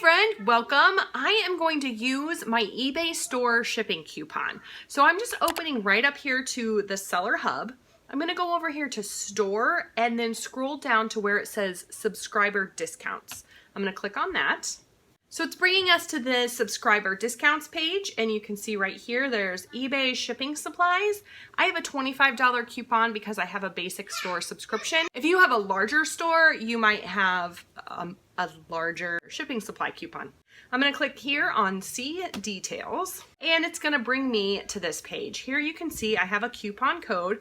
friend, welcome. I am going to use my eBay store shipping coupon. So I'm just opening right up here to the seller hub. I'm going to go over here to store and then scroll down to where it says subscriber discounts. I'm going to click on that. So it's bringing us to the subscriber discounts page, and you can see right here there's eBay shipping supplies. I have a $25 coupon because I have a basic store subscription. If you have a larger store, you might have a larger shipping supply coupon. I'm going to click here on see details, and it's going to bring me to this page. Here you can see I have a coupon code.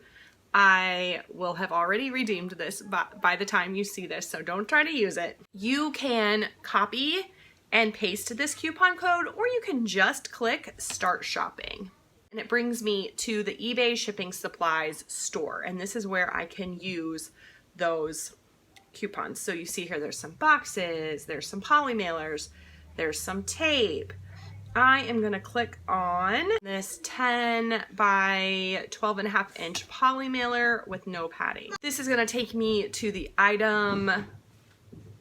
I will have already redeemed this by the time you see this, so don't try to use it. You can copy and paste this coupon code, or you can just click start shopping. And it brings me to the eBay shipping supplies store, and this is where I can use those coupons. So you see here there's some boxes, there's some poly mailers, there's some tape. I am going to click on this 10 by 12.5 inch poly mailer with no padding. This is going to take me to the item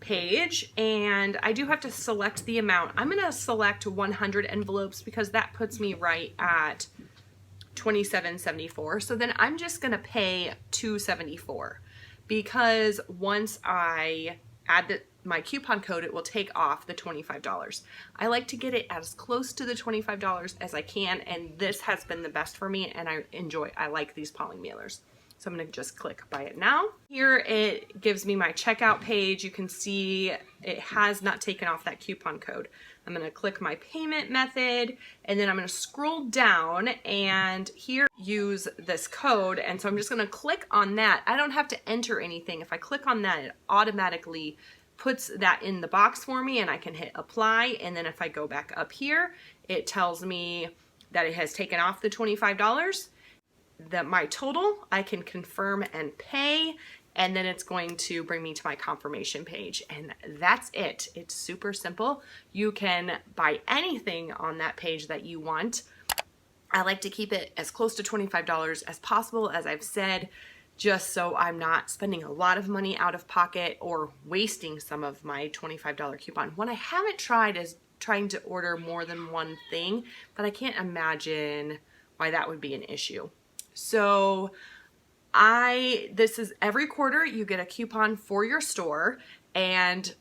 page, and I do have to select the amount. I'm going to select 100 envelopes because that puts me right at $27.74. So then I'm just going to pay $2.74 because once I add my coupon code, it will take off the $25. I like to get it as close to the $25 as I can, and this has been the best for me, and I like these poly mailers. So I'm going to just click buy it now. Here it gives me my checkout page. You can see it has not taken off that coupon code. I'm going to click my payment method, and then I'm going to scroll down and here use this code. And so I'm just going to click on that. I don't have to enter anything. If I click on that, it automatically puts that in the box for me, and I can hit apply. And then if I go back up here, it tells me that it has taken off the $25. That my total, I can confirm and pay, and then it's going to bring me to my confirmation page, and that's it. It's super simple. You can buy anything on that page that you want. I like to keep it as close to $25 as possible, as I've said, just so I'm not spending a lot of money out of pocket or wasting some of my $25 coupon. What I haven't tried is trying to order more than one thing, but I can't imagine why that would be an issue. So this is every quarter you get a coupon for your store, and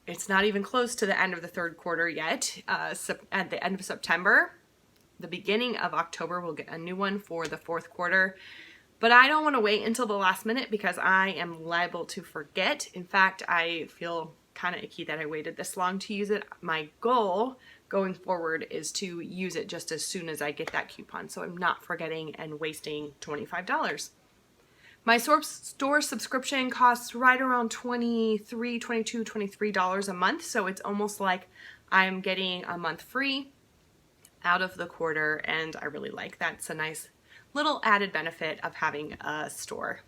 it's not even close to the end of the third quarter yet. At the end of September, the beginning of October, we'll get a new one for the fourth quarter. But I don't want to wait until the last minute because I am liable to forget. In fact, I feel kind of icky that I waited this long to use it. My goal going forward is to use it just as soon as I get that coupon, so I'm not forgetting and wasting $25. My store subscription costs right around $23, $23 a month, so it's almost like I'm getting a month free out of the quarter, and I really like that. It's a nice little added benefit of having a store.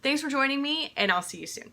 Thanks for joining me, and I'll see you soon.